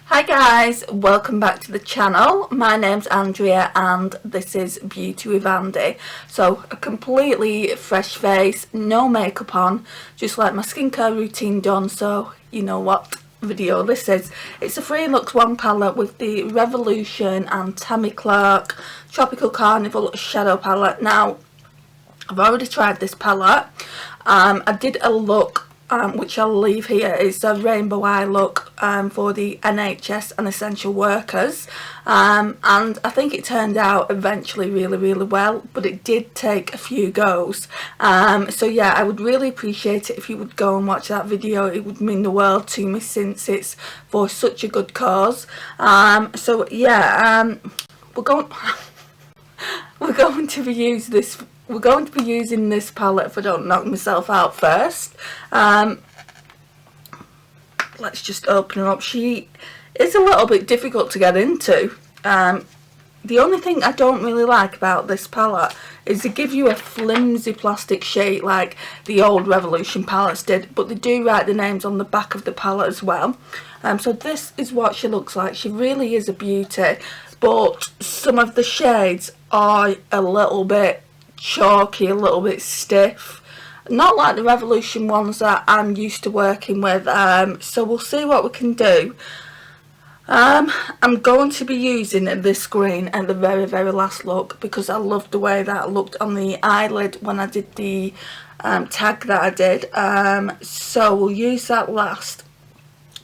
Hi guys, welcome back to the channel. My name's Andrea and this is Beauty with Andy. So a completely fresh face, no makeup on, just like my skincare routine done, so you know what video this is. It's a Free Looks One palette with the Revolution and Tammi Tropical Carnival shadow palette. Now I've already tried this palette. I did a look which I'll leave here. It's a rainbow eye look for the NHS and essential workers, and I think it turned out eventually really well, but it did take a few goes. So yeah, I would really appreciate it if you would go and watch that video. It would mean the world to me since it's for such a good cause. So yeah, we're going to be using this. We're going to be using this palette if I don't knock myself out first. Let's just open her up. She is a little bit difficult to get into. The only thing I don't really like about this palette is they give you a flimsy plastic sheet like the old Revolution palettes did, but they do write the names on the back of the palette as well. So this is what she looks like. She really is a beauty, but some of the shades are a little bit chalky, a little bit stiff, not like the Revolution ones that I'm used to working with. So we'll see what we can do. I'm going to be using this green at the very last look because I loved the way that looked on the eyelid when I did the tag that I did. So we'll use that last.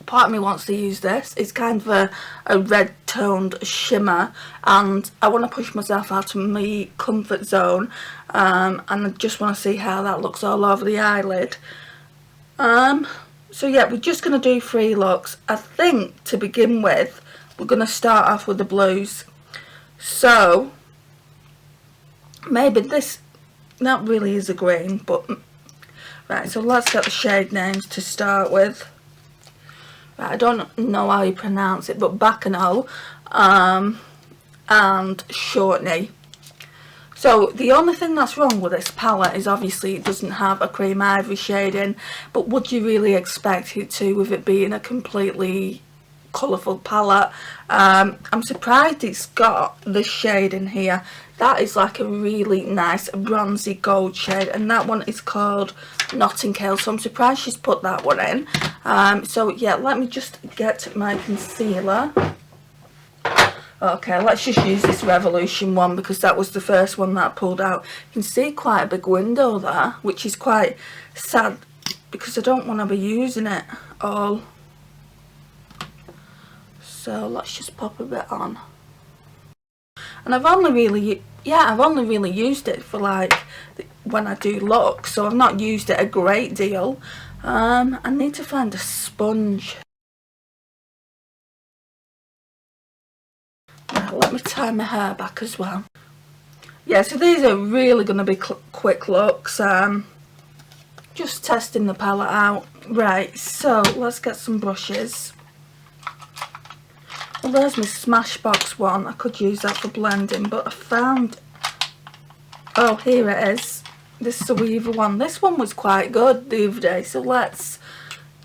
Part of me wants to use this. It's kind of a red toned shimmer and I want to push myself out of my comfort zone, and I just want to see how that looks all over the eyelid. So yeah, we're just going to do 3 looks. I think to begin with we're going to start off with the blues, so maybe this, that really is a green, but right, so let's get the shade names to start with. Right, I don't know how you pronounce it, but Bacchanal and Shortney. So the only thing that's wrong with this palette is obviously it doesn't have a cream ivory shading, but would you really expect it to with it being a completely colourful palette? I'm surprised it's got this shade in here. That is like a really nice bronzy gold shade, and that one is called Notting Hill, so I'm surprised she's put that one in. So yeah, let me just get my concealer. Okay, let's just use this Revolution one because that was the first one that I pulled out. You can see quite a big window there, which is quite sad because I don't want to be using it all. So let's just pop a bit on. And I've only really used it for like when I do looks, so I've not used it a great deal. I need to find a sponge. Let me tie my hair back as well. Yeah, so these are really going to be quick looks. Just testing the palette out. Right, so let's get some brushes. Well, there's my Smashbox one. I could use that for blending, but I found... Oh, here it is. This is the Weaver one. This one was quite good the other day, so let's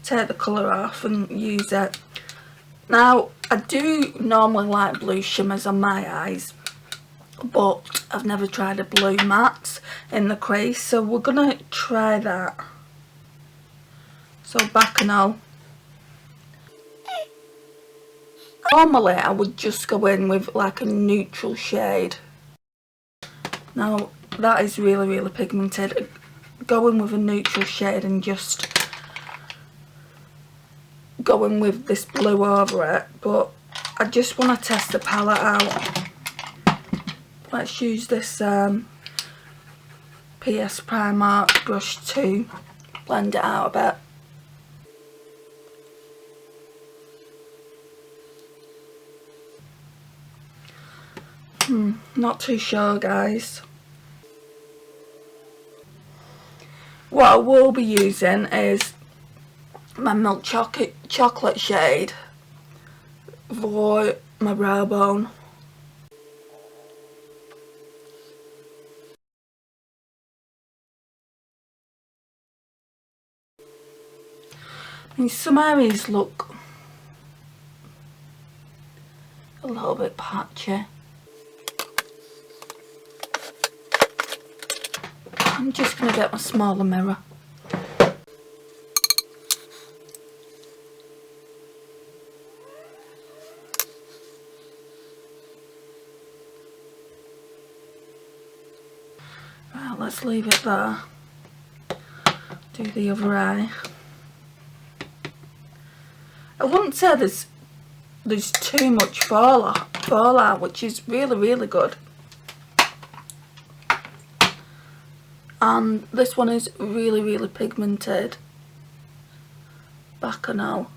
take the colour off and use it. Now, I do normally like blue shimmers on my eyes, but I've never tried a blue matte in the crease, so we're going to try that. So, Bacchanal. Normally I would just go in with like a neutral shade. Now that is really pigmented. Go in with a neutral shade and just go in with this blue over it, but I just want to test the palette out. Let's use this PS Primark brush to blend it out a bit. Not too sure, guys. What I will be using is my milk chocolate shade for my brow bone. I mean, some areas look a little bit patchy. I'm just going to get my smaller mirror. Right, let's leave it there. Do the other eye. I wouldn't say there's too much fallout, which is really good. And this one is really pigmented. Bacchanal.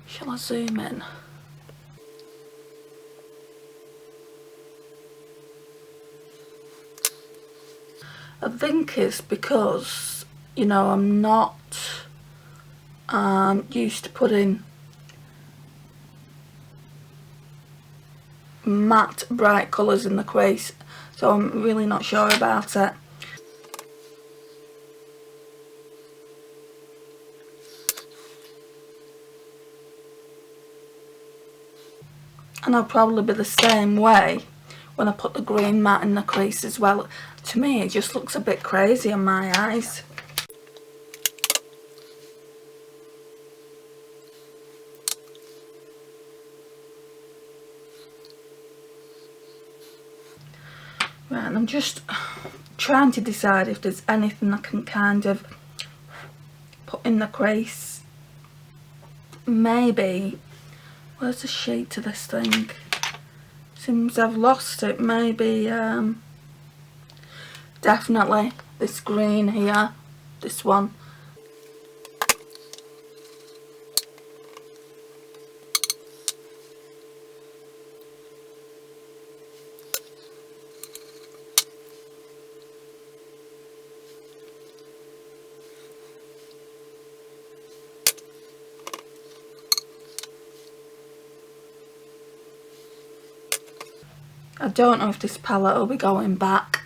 Shall I zoom in? I think it's because, you know, I'm not used to putting matte bright colours in the crease, so I'm really not sure about it. And I'll probably be the same way when I put the green matte in the crease as well. To me it just looks a bit crazy on my eyes. Right, and I'm just trying to decide if there's anything I can kind of put in the crease. Maybe, where's the shade to this thing? Seems I've lost it. Maybe, definitely this green here, this one. I don't know if this palette will be going back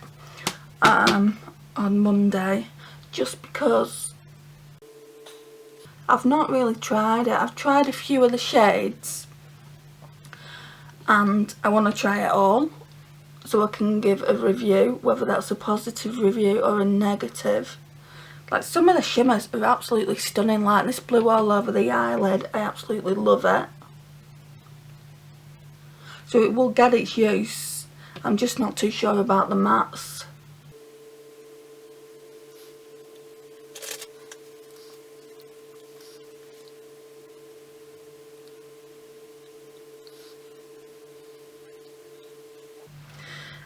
on Monday, just because I've not really tried it. I've tried a few of the shades and I want to try it all so I can give a review, whether that's a positive review or a negative. Like, some of the shimmers are absolutely stunning, like this blue all over the eyelid. I absolutely love it. So it will get its use. I'm just not too sure about the mattes.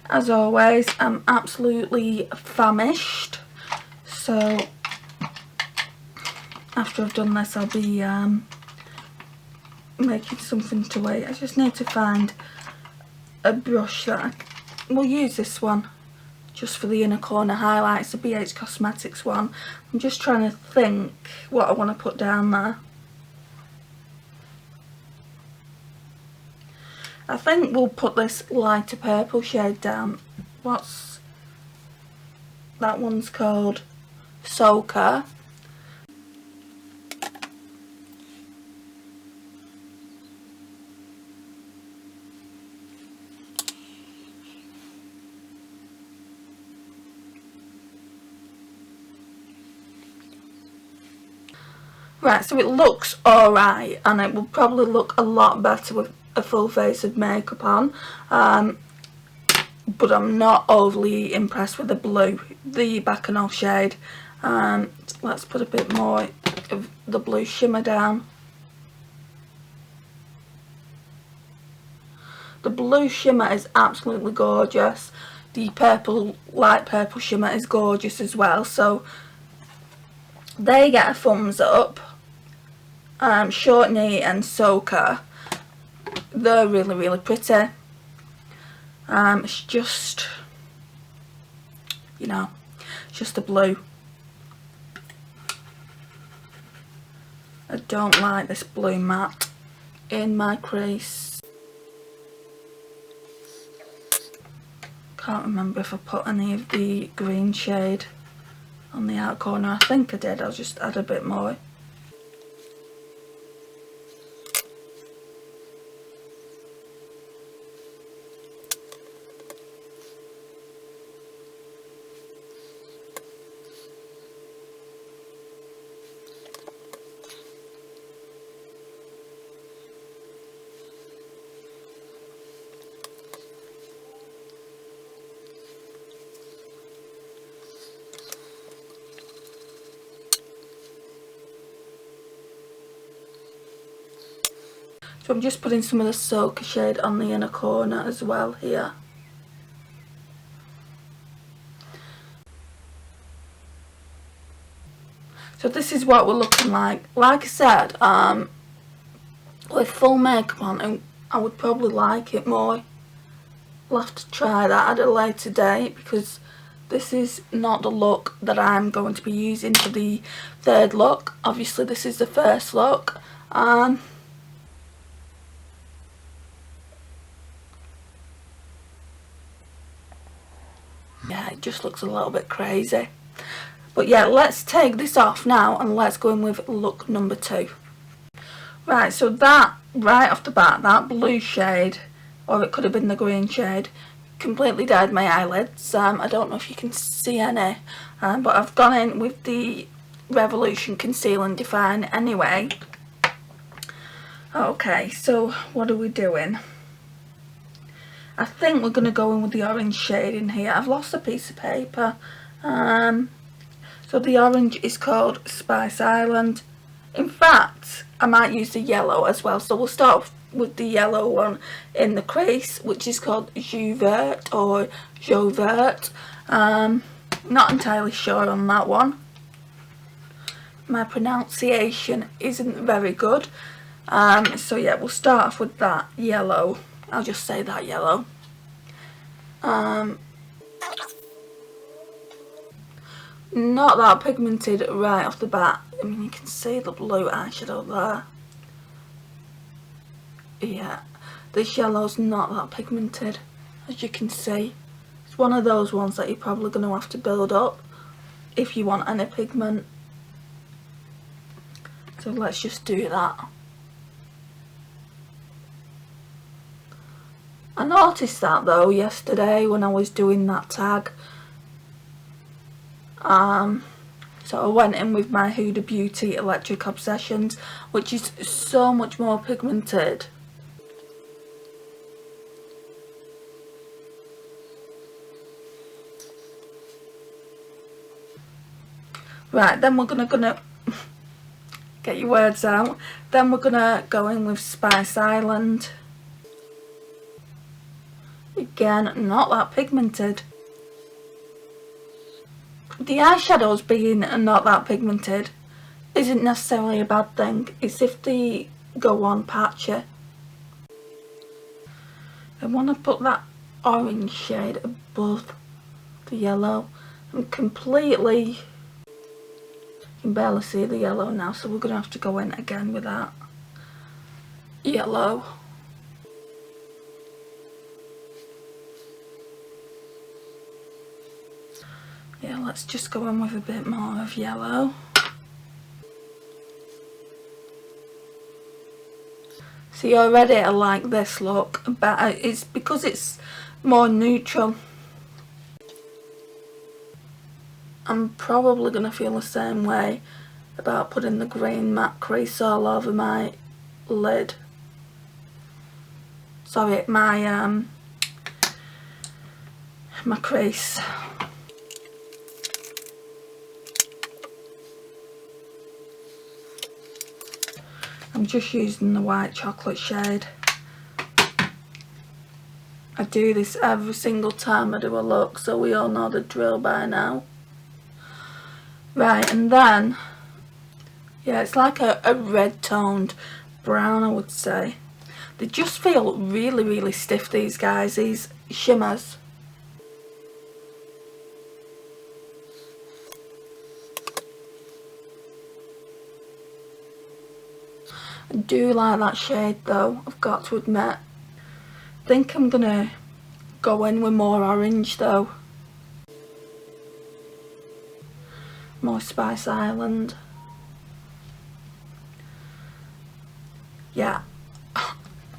As always, I'm absolutely famished. So after I've done this, I'll be making something to eat. I just need to find a brush that we'll use this one just for the inner corner highlights, the BH Cosmetics one. I'm just trying to think what I want to put down there. I think we'll put this lighter purple shade down. What's that one's called? Soaker. Right, so it looks alright, and it will probably look a lot better with a full face of makeup on, but I'm not overly impressed with the blue, the Bacchanal shade. Let's put a bit more of the blue shimmer down. The blue shimmer is absolutely gorgeous. The purple, light purple shimmer is gorgeous as well, so they get a thumbs up. Shortney and Soaker, they're really pretty. It's just, you know, it's just the blue. I don't like this blue matte in my crease. Can't remember if I put any of the green shade on the outer corner. I think I did. I'll just add a bit more. So I'm just putting some of the Soaker shade on the inner corner as well here. So this is what we're looking like. Like I said, with full makeup on, I would probably like it more. We'll have to try that at a later date, because this is not the look that I'm going to be using for the third look. Obviously this is the first look. Yeah, it just looks a little bit crazy. But yeah, let's take this off now and let's go in with look number 2. Right, so that, right off the bat, that blue shade, or it could have been the green shade, completely dyed my eyelids. I don't know if you can see any, but I've gone in with the Revolution Conceal and Define anyway. Okay, so what are we doing? I think we're going to go in with the orange shade in here. I've lost a piece of paper. So the orange is called Spice Island. In fact, I might use the yellow as well. So we'll start with the yellow one in the crease, which is called Jus Vert or Jus Vert. Not entirely sure on that one. My pronunciation isn't very good. So yeah, we'll start off with that yellow. I'll just say that yellow. Not that pigmented right off the bat. I mean, you can see the blue eyeshadow there. Yeah, this yellow's not that pigmented, as you can see. It's one of those ones that you're probably going to have to build up if you want any pigment. So let's just do that. I noticed that though yesterday when I was doing that tag. So I went in with my Huda Beauty Electric Obsessions, which is so much more pigmented. Right, then we're gonna get your words out. Then we're gonna go in with Spice Island. Again, not that pigmented. The eyeshadows being not that pigmented isn't necessarily a bad thing. It's if they go on patchy. I want to put that orange shade above the yellow. I'm completely... You can barely see the yellow now, so we're going to have to go in again with that yellow. Yeah, let's just go in with a bit more of yellow. See, already I like this look better. It's because it's more neutral. I'm probably going to feel the same way about putting the green matte crease all over my lid. Sorry, my crease. I'm just using the white chocolate shade. I do this every single time I do a look, so we all know the drill by now. Right, and then, yeah, it's like a red toned brown, I would say. They just feel really, really stiff, these guys, these shimmers. I do like that shade though, I've got to admit. I think I'm gonna go in with more orange though. More Spice Island. Yeah,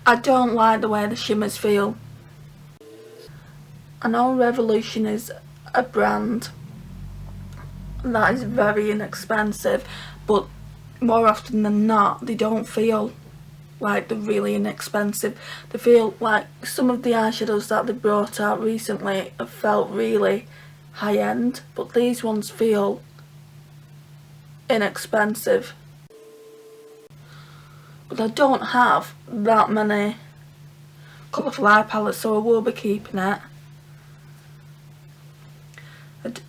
I don't like the way the shimmers feel. I know Revolution is a brand that is very inexpensive, but more often than not they don't feel like they're really inexpensive. They feel like some of the eyeshadows that they brought out recently have felt really high end, but these ones feel inexpensive. but I don't have that many colourful eye palettes, so I will be keeping it.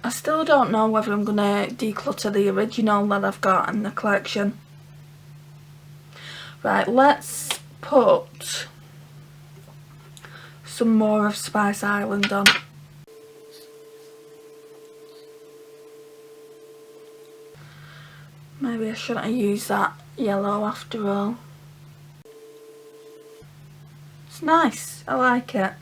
I still don't know whether I'm going to declutter the original that I've got in the collection. Right, let's put some more of Spice Island on. Maybe I shouldn't have used that yellow after all. It's nice, I like it.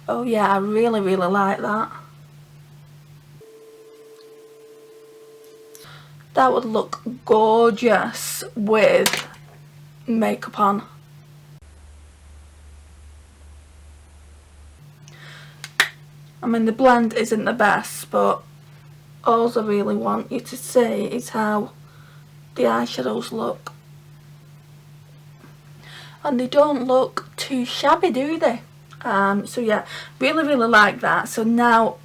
Oh yeah, I really like that. That would look gorgeous with makeup on. I mean, the blend isn't the best, but all I really want you to see is how the eyeshadows look. And they don't look too shabby, do they? So yeah, really like that. So now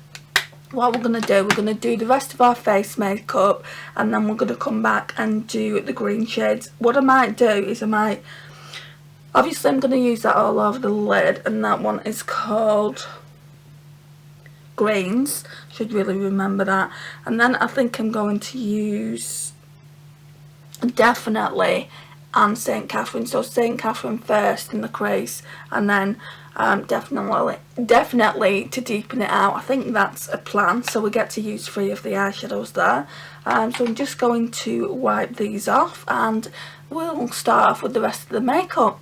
what we're going to do the rest of our face makeup, and then we're going to come back and do the green shades. What I might do is obviously I'm going to use that all over the lid, and that one is called Greens. Should really remember that. And then I think I'm going to use definitely and St. Catherine. So St. Catherine first in the crease, and then definitely to deepen it out. I think that's a plan, so we get to use 3 of the eyeshadows there. So I'm just going to wipe these off, and we'll start off with the rest of the makeup.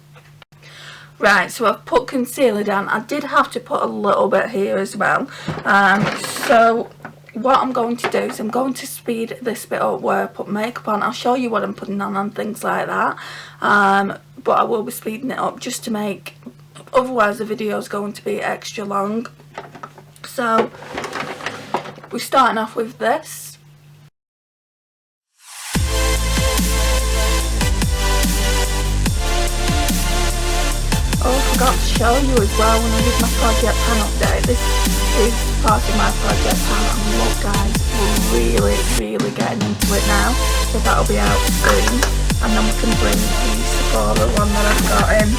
Right, so I've put concealer down. I did have to put a little bit here as well. So what I'm going to do is I'm going to speed this bit up where I put makeup on. I'll show you what I'm putting on and things like that. But I will be speeding it up just to make, otherwise the video is going to be extra long. So we're starting off with this. Oh, I forgot to show you as well when I did my project pan update. This is part of my project pan, and look guys, we're really getting into it now. So that'll be out soon, and then we can bring the Sephora one that I've got in.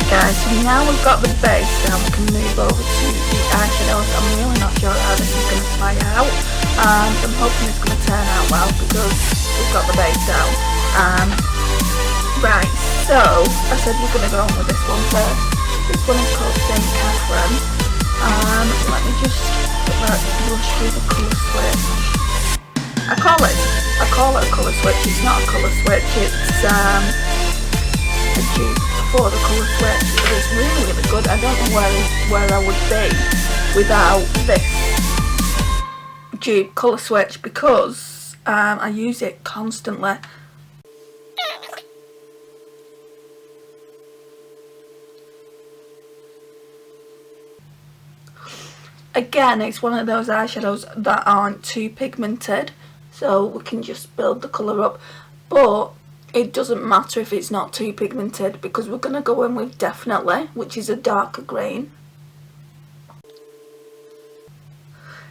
guys, so now we've got the base down, we can move over to the eyeshadows. I'm really not sure how this is going to play out. I'm hoping it's going to turn out well because we've got the base down. Right, so I said we're going to go on with this one first. This one is called St. Catherine. Let me just put that brush through the colour switch. I call it a colour switch. It's not a colour switch, it's a dupe for the colour switch, but it's really good. I don't know where I would be without this dupe colour switch because I use it constantly. Again, it's one of those eyeshadows that aren't too pigmented, so we can just build the colour up, but it doesn't matter if it's not too pigmented because we're going to go in with Definitely, which is a darker green.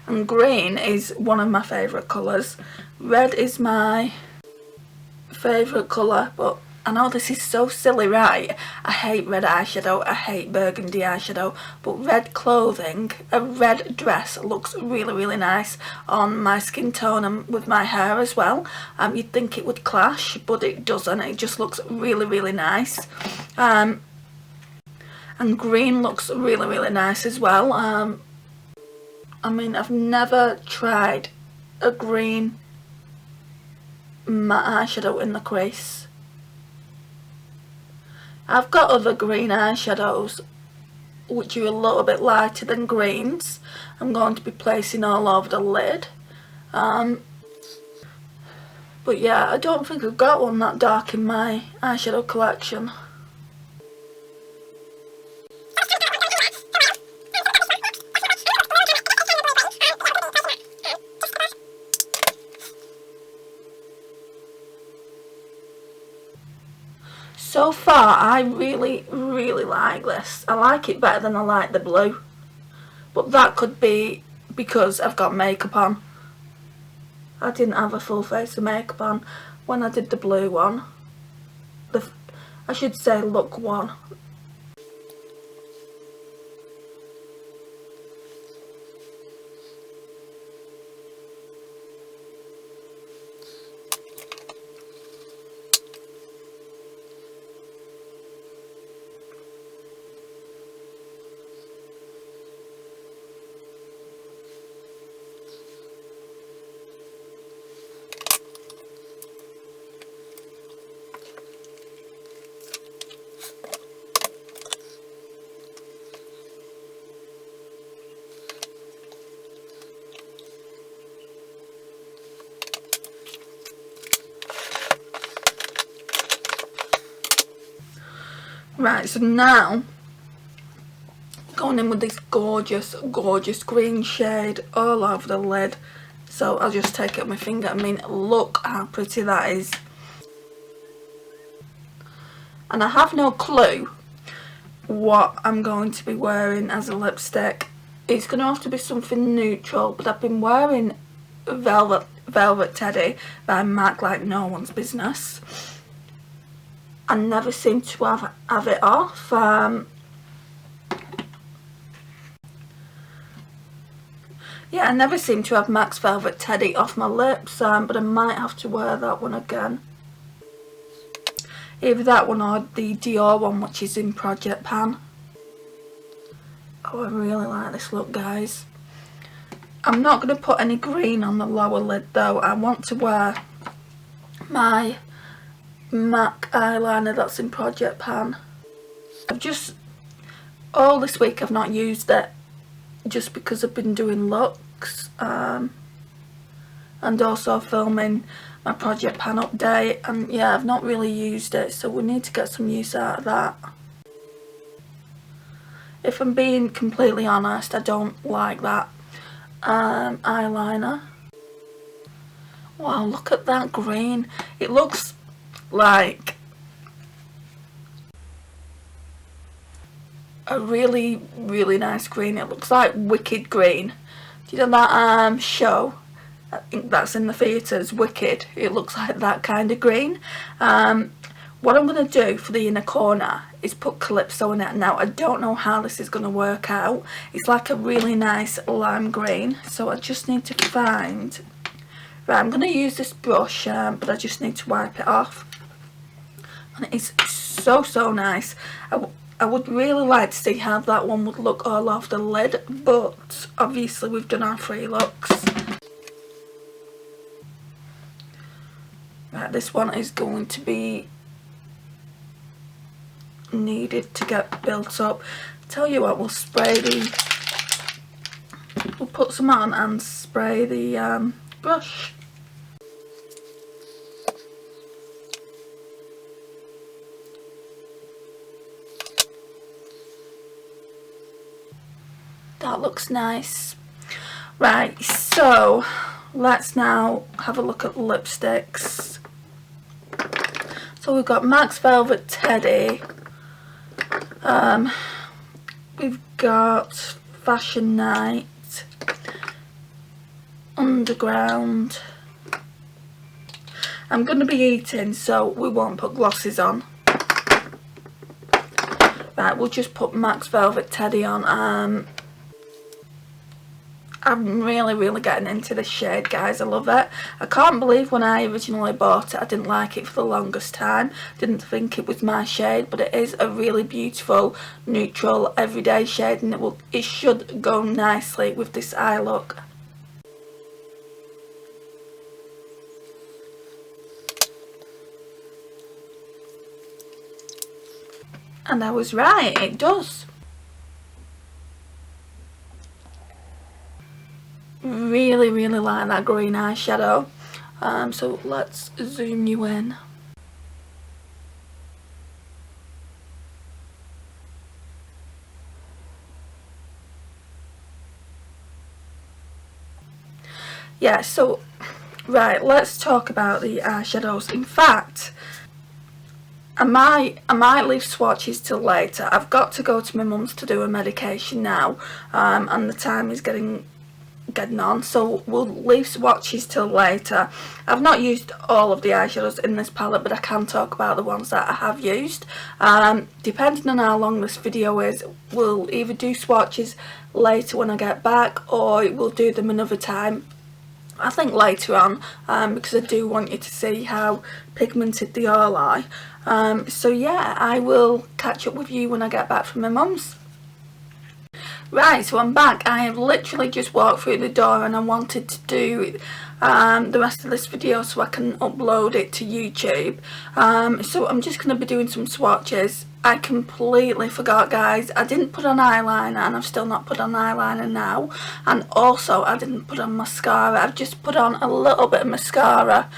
And green is one of my favourite colours. Red is my favourite colour, but I know this is so silly, right? I hate red eyeshadow, I hate burgundy eyeshadow, but red clothing, a red dress looks really nice on my skin tone and with my hair as well. You'd think it would clash, but it doesn't. It just looks really nice. And green looks really nice as well. I mean, I've never tried a green matte eyeshadow in the crease. I've got other green eyeshadows which are a little bit lighter than greens. I'm going to be placing all over the lid. But yeah, I don't think I've got one that dark in my eyeshadow collection. So far, I really like this. I like it better than I like the blue. But that could be because I've got makeup on. I didn't have a full face of makeup on when I did the blue one. I should say look one. Right, so now going in with this gorgeous green shade all over the lid. So I'll just take it with my finger. I mean, look how pretty that is. And I have no clue what I'm going to be wearing as a lipstick. It's going to have to be something neutral, but I've been wearing Velvet Teddy by MAC like no one's business. I never seem to have it off. Yeah, I never seem to have MAC's Velvet Teddy off my lips, but I might have to wear that one again. Either that one or the Dior one, which is in Project Pan. Oh, I really like this look, guys. I'm not going to put any green on the lower lid though. I want to wear my MAC eyeliner that's in Project Pan. All this week I've not used it just because I've been doing looks and also filming my Project Pan update, and yeah, I've not really used it, so we need to get some use out of that. If I'm being completely honest, I don't like that eyeliner. Wow, look at that green. It looks like a really nice green. It looks like Wicked green. Do you know that show? I think that's in the theatres, Wicked. It looks like that kind of green. what I'm going to do for the inner corner is put Calypso in it. Now, I don't know how this is going to work out. It's like a really nice lime green, so I just need to find... Right, I'm going to use this brush, but I just need to wipe it off. And it is so, so nice. I would really like to see how that one would look all off the lid, but obviously we've done our 3 looks. Right, this one is going to be needed to get built up. Tell you what, we'll put some on and spray the brush. That looks nice. Right, so let's now have a look at lipsticks. So we've got Max Velvet Teddy. We've got Fashion Night, Underground. I'm going to be eating, so we won't put glosses on. Right, we'll just put Max Velvet Teddy on. I'm really getting into this shade, guys. I love it. I can't believe when I originally bought it I didn't like it for the longest time. Didn't think it was my shade, but it is a really beautiful neutral everyday shade, and it should go nicely with this eye look. And I was right, it does. Really like that green eyeshadow. So let's zoom you in. Yeah, so right, let's talk about the eyeshadows. In fact, I might leave swatches till later. I've got to go to my mum's to do a medication now, and the time is getting on, so we'll leave swatches till later. I've not used all of the eyeshadows in this palette, but I can talk about the ones that I have used. Depending on how long this video is, we'll either do swatches later when I get back, or we'll do them another time, I think later on, because I do want you to see how pigmented they all are. So yeah, I will catch up with you when I get back from my mum's. Right, so I'm back. I have literally just walked through the door, and I wanted to do the rest of this video so I can upload it to YouTube. So I'm just going to be doing some swatches. I completely forgot, guys. I didn't put on eyeliner, and I've still not put on eyeliner now. And also, I didn't put on mascara. I've just put on a little bit of mascara.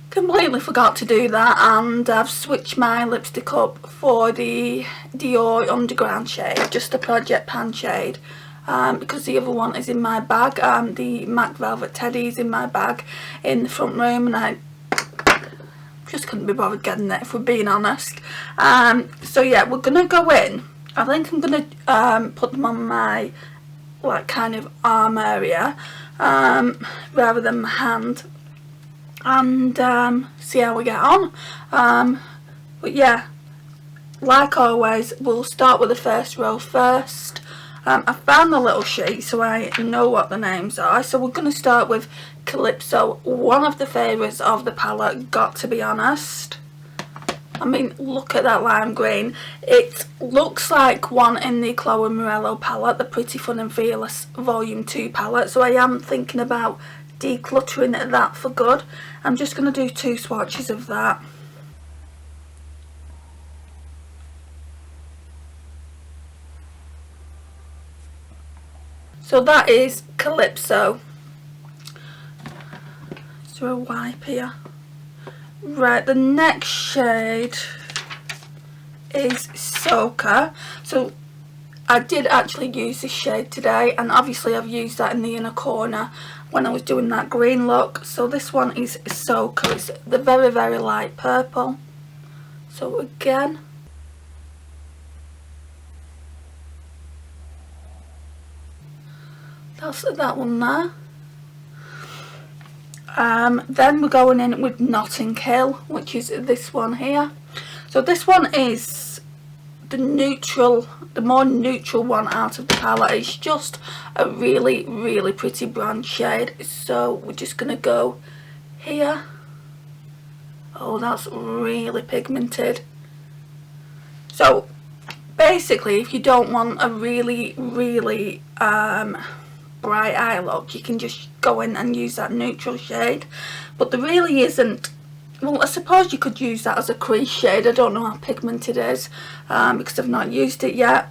Completely forgot to do that, and I've switched my lipstick up for the Dior Underground shade, just the Project Pan shade, because the other one is in my bag. The MAC Velvet Teddy is in my bag in the front room, and I just couldn't be bothered getting it, if we're being honest. So yeah, we're gonna go in. I think I'm gonna put them on my like kind of arm area rather than my hand, and see how we get on. But yeah, like always, we'll start with the first row first. I found the little sheet so I know what the names are. So we're going to start with Calypso, one of the favourites of the palette, got to be honest. I mean, look at that lime green. It looks like one in the Chloe Morello palette, the Pretty Fun and Fearless Volume 2 palette. So I am thinking about decluttering that for good. I'm just going to do 2 swatches of that. So that is Calypso. Is there a wipe here? Right, the next shade is Soca. So I did actually use this shade today, and obviously I've used that in the inner corner when I was doing that green look. So this one is Soca. It's the very light purple. So again, that's that one there. Then we're going in with Notting Hill, which is this one here. So this one is the more neutral one out of the palette. It's just a really, really pretty bronze shade. So we're just going to go here. Oh, that's really pigmented. So basically, if you don't want a really, really bright eye look, you can just go in and use that neutral shade. But there really isn't, well, I suppose you could use that as a crease shade. I don't know how pigmented it is because I've not used it yet.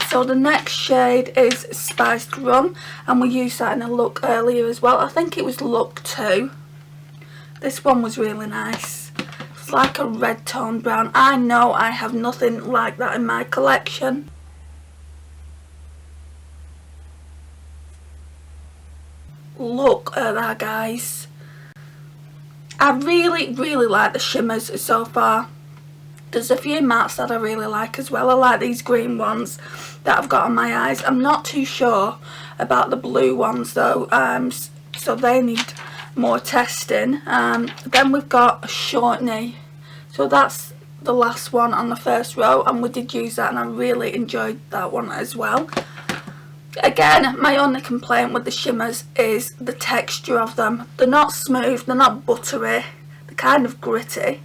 So the next shade is Spiced Rum, and we used that in a look earlier as well. I think it was look 2. This one was really nice. It's like a red tone brown. I know I have nothing like that in my collection. Look at that, guys. I really, really like the shimmers so far. There's a few mattes that I really like as well. I like these green ones that I've got on my eyes. I'm not too sure about the blue ones though, so they need more testing. Then we've got a Shortney. So that's the last one on the first row, and we did use that and I really enjoyed that one as well. Again, my only complaint with the shimmers is the texture of them. They're not smooth, they're not buttery, they're kind of gritty.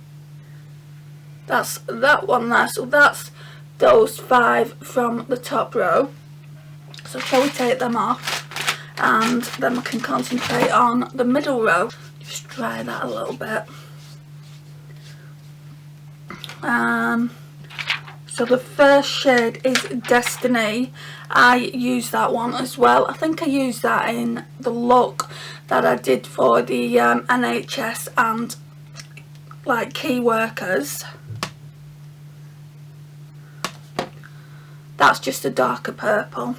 That's that one there. So that's those 5 from the top row. So shall we take them off, and then we can concentrate on the middle row. Just dry that a little bit. So the first shade is Destiny. I used that one as well. I think I used that in the look that I did for the NHS and like key workers. That's just a darker purple.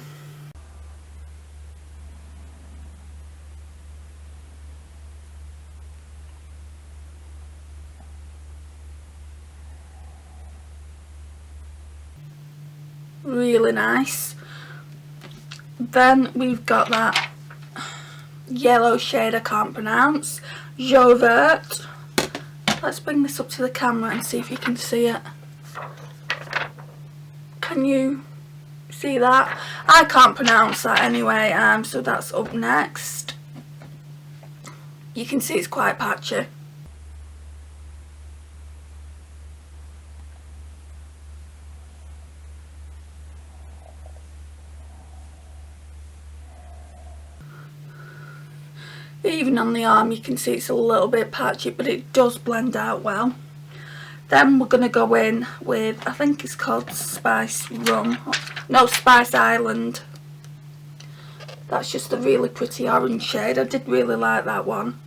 Really nice. Then we've got that yellow shade I can't pronounce, Jauvert. Let's bring this up to the camera and see if you can see it. Can you see that? I can't pronounce that anyway, so that's up next. You can see it's quite patchy. Even on the arm you can see it's a little bit patchy, but it does blend out well. Then we're going to go in with, I think it's called Spice Rum. No, Spice Island. That's just a really pretty orange shade. I did really like that one.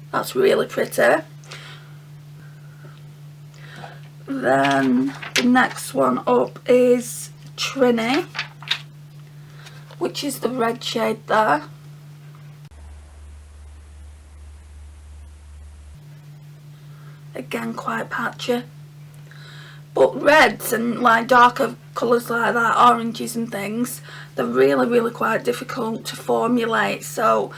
That's really pretty. Then the next one up is Trini, which is the red shade there. Again, quite patchy. But reds and like darker colours like that, oranges and things, they're really, really quite difficult to formulate. So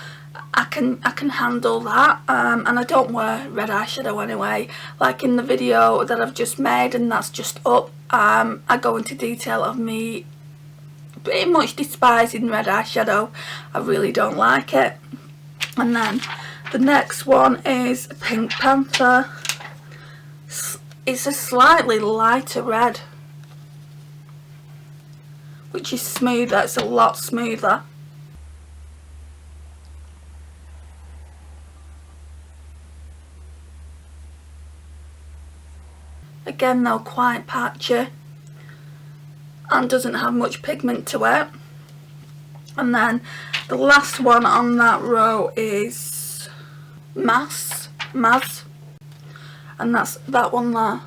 I can handle that, and I don't wear red eyeshadow anyway. Like in the video that I've just made, and that's just up, I go into detail of me pretty much despising red eyeshadow. I really don't like it. And then the next one is Pink Panther. It's a slightly lighter red, which is smoother. It's a lot smoother. Again though, quite patchy and doesn't have much pigment to it. And then the last one on that row is Maz, and that's that one there.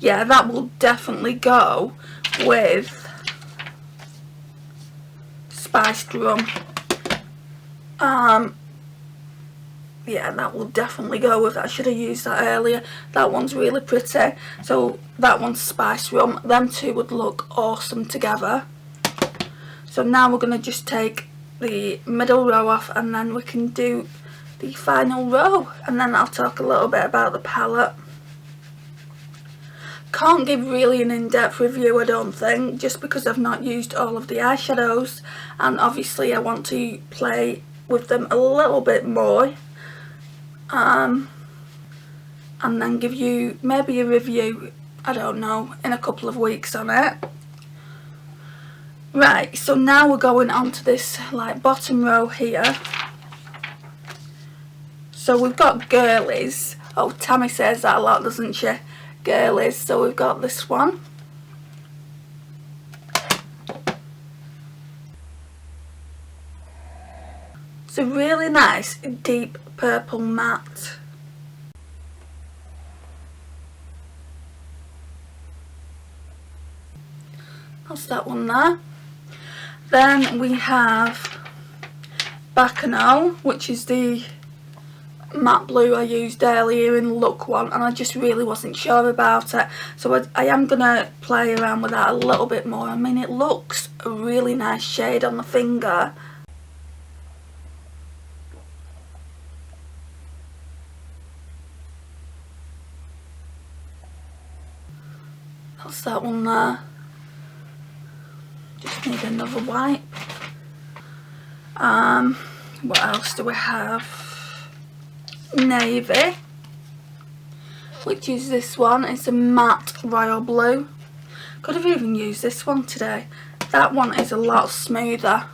yeah, that will definitely go with spiced rum. Yeah, that will definitely go with that. I should have used that earlier. That one's really pretty. So that one's spiced rum. Them two would look awesome together. So now we're going to just take the middle row off, and then we can do the final row, and then I'll talk a little bit about the palette. Can't give really an in-depth review, I don't think, just because I've not used all of the eyeshadows, and obviously I want to play with them a little bit more, and then give you maybe a review, I don't know, in a couple of weeks on it. Right, so now we're going on to this like bottom row here. So we've got girlies. Oh, Tammy says that a lot, doesn't she? Girlies. So we've got this one. It's a really nice deep purple matte. That's that one there. Then we have Bacchanal, which is the matte blue I used earlier in Look One, and I just really wasn't sure about it, so I am going to play around with that a little bit more. I mean, it looks a really nice shade on the finger. That's that one there. Just need another wipe. What else do we have? Navy, which is this one. It's a matte royal blue. Could have even used this one today. That one is a lot smoother.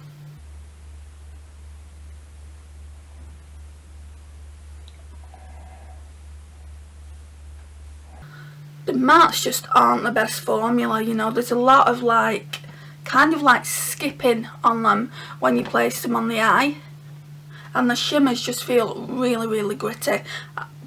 The mattes just aren't the best formula, you know. There's a lot of like, kind of like skipping on them when you place them on the eye. And the shimmers just feel really, really gritty.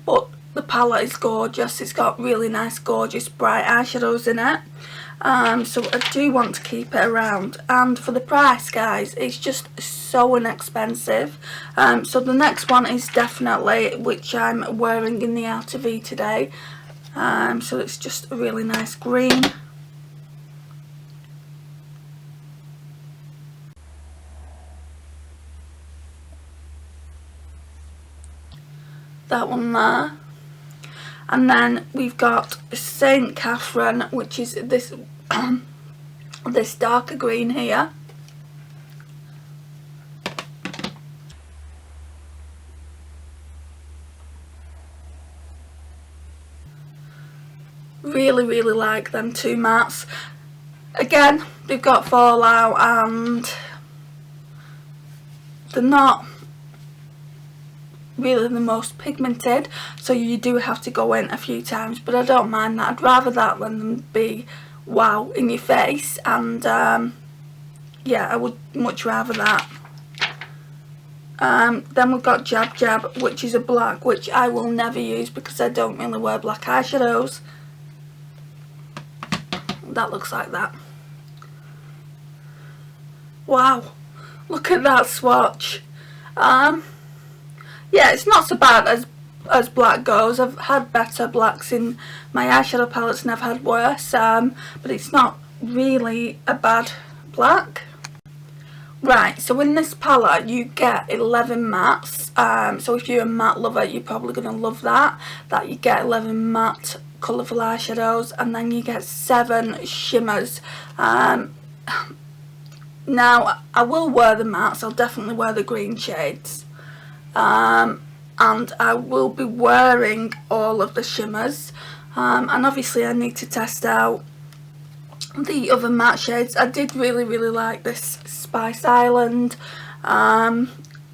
But the palette is gorgeous. It's got really nice, gorgeous, bright eyeshadows in it. So I do want to keep it around. And for the price, guys, it's just so inexpensive. So the next one is definitely, which I'm wearing in the outer V today. So it's just a really nice green. That one there. And then we've got St. Catherine, which is this this darker green here. Really, really like them two mattes. Again, they've got fallout and they're not really the most pigmented, so you do have to go in a few times, but I don't mind that. I'd rather that than them be wow in your face, and yeah, I would much rather that. Then we've got Jab Jab, which is a black, which I will never use because I don't really wear black eyeshadows. That looks like that. Wow, look at that swatch. Yeah, it's not so bad as black goes. I've had better blacks in my eyeshadow palettes and I've had worse, but it's not really a bad black. Right, so in this palette you get 11 mattes, so if you're a matte lover you're probably going to love that you get 11 matte colourful eyeshadows, and then you get 7 shimmers. Now I will wear the mattes, I'll definitely wear the green shades. And I will be wearing all of the shimmers, and obviously I need to test out the other matte shades. I did really like this Spice Island.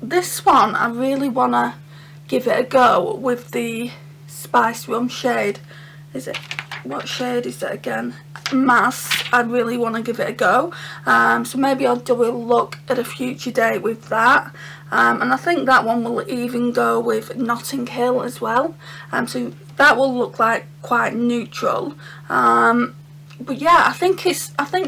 This one I really want to give it a go with the Spice Rum shade. Is it? what shade is it again? Mass. I really want to give it a go, so maybe I'll do a look at a future date with that, and I think that one will even go with Notting Hill as well, so that will look like quite neutral, but yeah, I think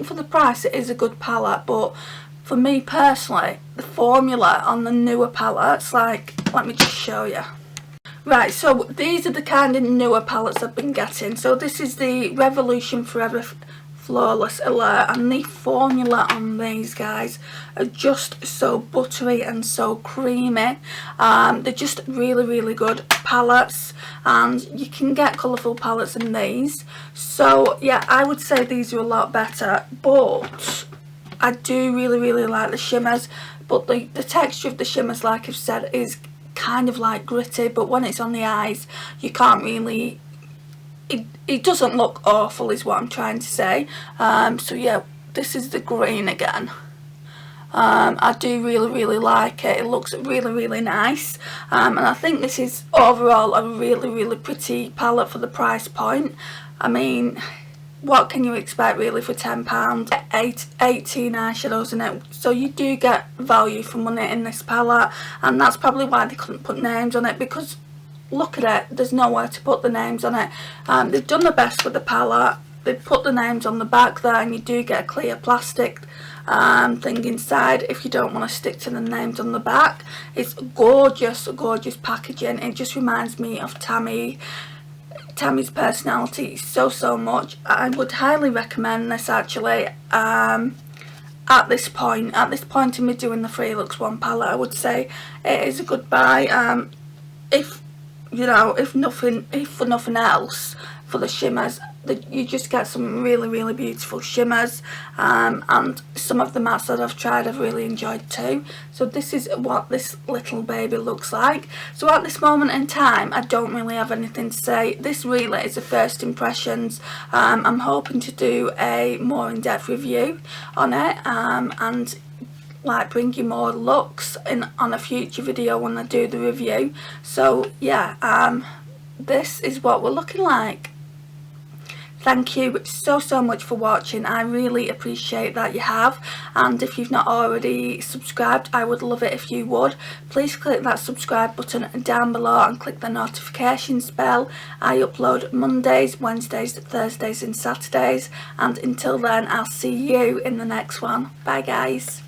for the price it is a good palette, but for me personally, the formula on the newer palettes, like, let me just show you. Right, so these are the kind of newer palettes I've been getting. So this is the Revolution Forever Flawless Alert, and the formula on these guys are just so buttery and so creamy. They're just really, really good palettes, and you can get colourful palettes in these. So yeah, I would say these are a lot better, but I do really, really like the shimmers. But the texture of the shimmers, like I've said, is kind of like gritty, but when it's on the eyes you can't really, it doesn't look awful is what I'm trying to say. So yeah, this is the green again. I do really, really like it. It looks really, really nice, and I think this is overall a really, really pretty palette for the price point. I mean, what can you expect really for £10? 18 eyeshadows in it, so you do get value for money in this palette, and that's probably why they couldn't put names on it, because look at it, there's nowhere to put the names on it. They've done the best with the palette. They've put the names on the back there, and you do get a clear plastic thing inside if you don't want to stick to the names on the back. It's gorgeous, gorgeous packaging. It just reminds me of Tammy's personality so much. I would highly recommend this actually. At this point in me doing the Free Looks One palette, I would say it is a good buy. If you know, if for nothing else, for the shimmers, you just get some really, really beautiful shimmers, and some of the mattes that I've tried I've really enjoyed too. So this is what this little baby looks like. So at this moment in time, I don't really have anything to say. This really is a first impressions. I'm hoping to do a more in-depth review on it, and like bring you more looks on a future video when I do the review. So yeah, this is what we're looking like. Thank you so much for watching. I really appreciate that you have, and if you've not already subscribed, I would love it if you would. Please click that subscribe button down below and click the notifications bell. I upload Mondays, Wednesdays, Thursdays and Saturdays, and until then I'll see you in the next one. Bye guys.